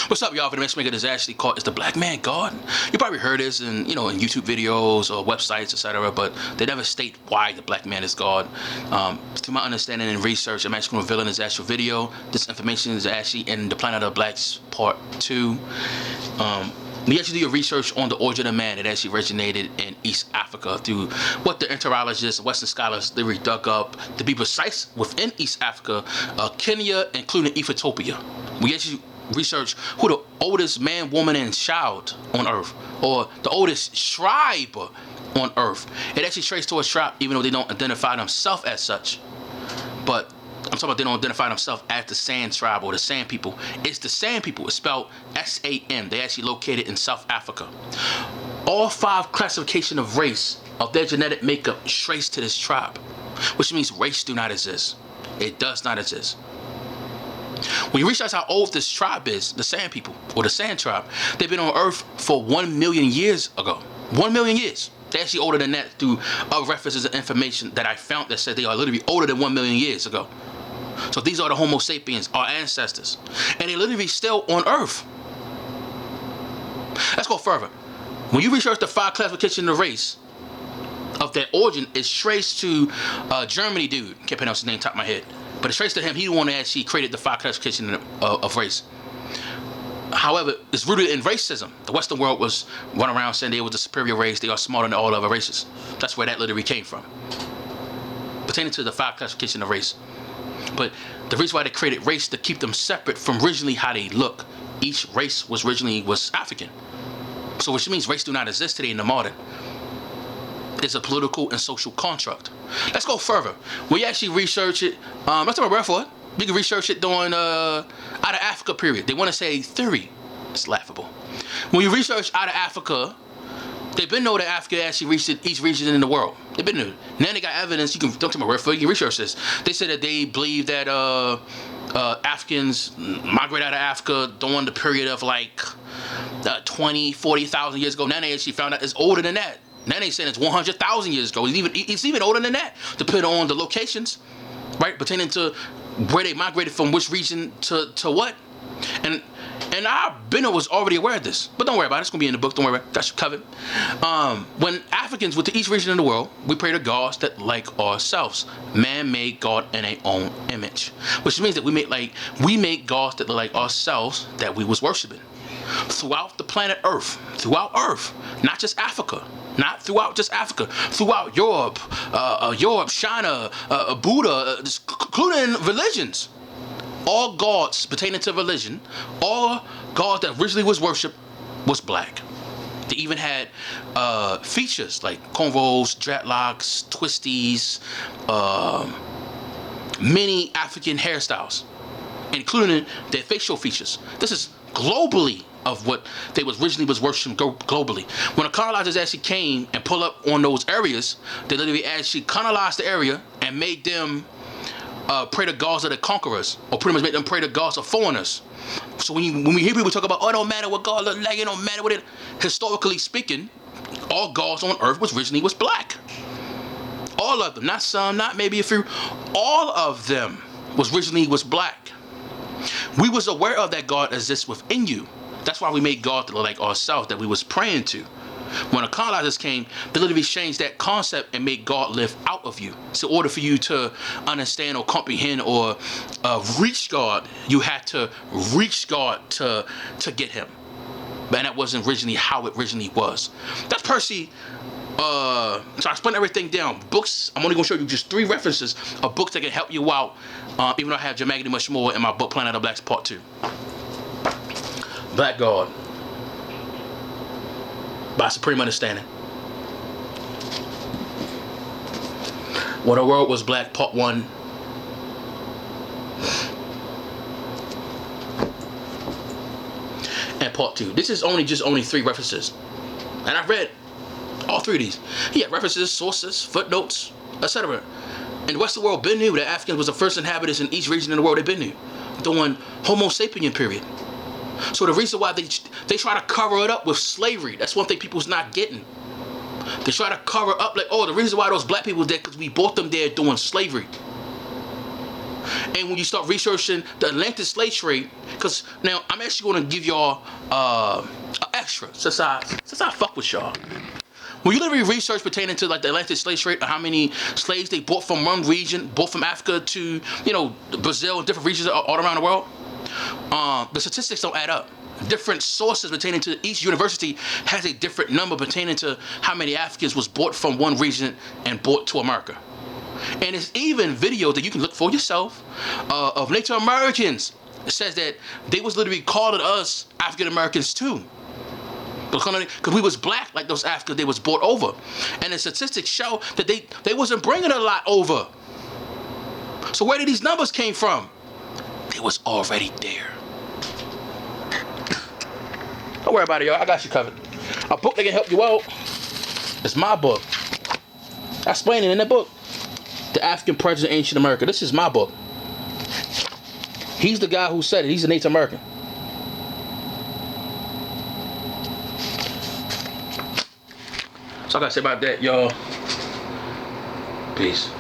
What's up, y'all? For the next maker, is actually called "Is the Black Man God?" You probably heard this in in YouTube videos or websites, etc. But they never state why the black man is God. To my understanding and research, I'm actually going to reveal in this actual video. This information is actually in the Planet of the Blacks Part 2. We actually do your research on the origin of man. It actually originated in East Africa through what the entomologists, Western scholars, they dug up. To be precise, within East Africa, Kenya, including Ethiopia. We actually research who the oldest man, woman, and child on Earth, or the oldest tribe on Earth. It actually traced to a tribe, even though they don't identify themselves as such. But I'm talking about they don't identify themselves as the San tribe or the San people. It's the San people. It's spelled S-A-N. They actually located in South Africa. All 5 classification of race of their genetic makeup is traced to this tribe, which means race do not exist. It does not exist. When you research how old this tribe is, the San people or the San tribe, they've been on Earth for 1 million years ago. 1 million years. They're actually older than that through references and information that I found that said they are literally older than 1 million years ago. So these are the Homo sapiens, our ancestors. And they're literally still on Earth. Let's go further. When you research the 5 classification of race of their origin, it's traced to Germany dude. Can't pronounce his name top of my head. But it's traced to him. He the one that actually created the 5 classification of race. However, it's rooted in racism. The Western world was running around saying they were the superior race. They are smarter than all other races. That's where that literally came from. Pertaining to the 5 classification of race. But the reason why they created race to keep them separate from originally how they look. Each race was originally African. So which means race do not exist today in the modern. It's a political and social construct. Let's go further. When you actually research it, let's take my word for it. You can research it during out of Africa period. They want to say theory. It's laughable. When you research out of Africa, they've been know that Africa actually reached each region in the world. They've been there. Now they got evidence. You can don't take my word for it. You can research this. They said that they believe that Africans migrate out of Africa during the period of like 20, 40,000 years ago. Now they actually found out it's older than that. Now they saying it's 100,000 years ago. It's even older than that, depending on the locations, right? Pertaining to where they migrated from which region to what. And our Benno was already aware of this. But don't worry about it. It's going to be in the book. Don't worry about it. Got you covered. When Africans went to each region in the world, we pray to gods that like ourselves. Man made God in their own image. Which means that we made gods that look like ourselves that we was worshiping. Throughout the planet Earth, not just Africa, not throughout just Africa, throughout Europe, China, Buddha, including religions. All gods pertaining to religion, all gods that originally was worshipped was black. They even had features like cornrows, dreadlocks, twisties, many African hairstyles, including their facial features. This is globally of what they was originally was worshipped globally. When the colonizers actually came and pulled up on those areas, they literally actually colonized the area and made them pray to gods of the conquerors, or pretty much made them pray to gods of foreigners. So when we hear people talk about, oh, it don't matter what God look like, it don't matter what it, historically speaking, all gods on earth originally was black. All of them, not some, not maybe a few, all of them originally was black. We was aware of that God exists within you. That's why we made God to look like ourselves that we was praying to. When the colonizers came, they literally changed that concept and made God live out of you. So in order for you to understand or comprehend or reach God, you had to reach God to get him. But that wasn't originally how it originally was. That's Percy. So I explained everything down. Books, I'm only going to show you just 3 references of books that can help you out, even though I have dramatically much more in my book, Planet of the Blacks Part 2. Black God. By Supreme Understanding. When the World Was Black, Part 1. And Part 2. This is only 3 references. And I've read all 3 of these. He had references, sources, footnotes, etc. In the Western world, been knew that Africans was the first inhabitants in each region in the world. They've been knew during Homo sapien period. So the reason why they try to cover it up with slavery, that's one thing people's not getting. They try to cover up like, oh, the reason why those black people were there because we brought them there during slavery. And when you start researching the Atlantic slave trade, because now I'm actually going to give y'all an extra, since I fuck with y'all. When you literally research pertaining to like the Atlantic slave trade, or how many slaves they brought from one region, brought from Africa to, you know, Brazil and different regions all around the world, the statistics don't add up. Different sources pertaining to each university has a different number pertaining to how many Africans was brought from one region and brought to America. And it's even videos that you can look for yourself of Native Americans. It says that they was literally calling us African Americans too, because we was black like those Africans they was brought over. And the statistics show that they wasn't bringing a lot over. So where did these numbers came from? They was already there. Don't worry about it, y'all. I got you covered. A book that can help you out. It's my book. I explain it in the book. The African President of Ancient America. This is my book. He's the guy who said it. He's a Native American. So I gotta say about that, y'all. Peace.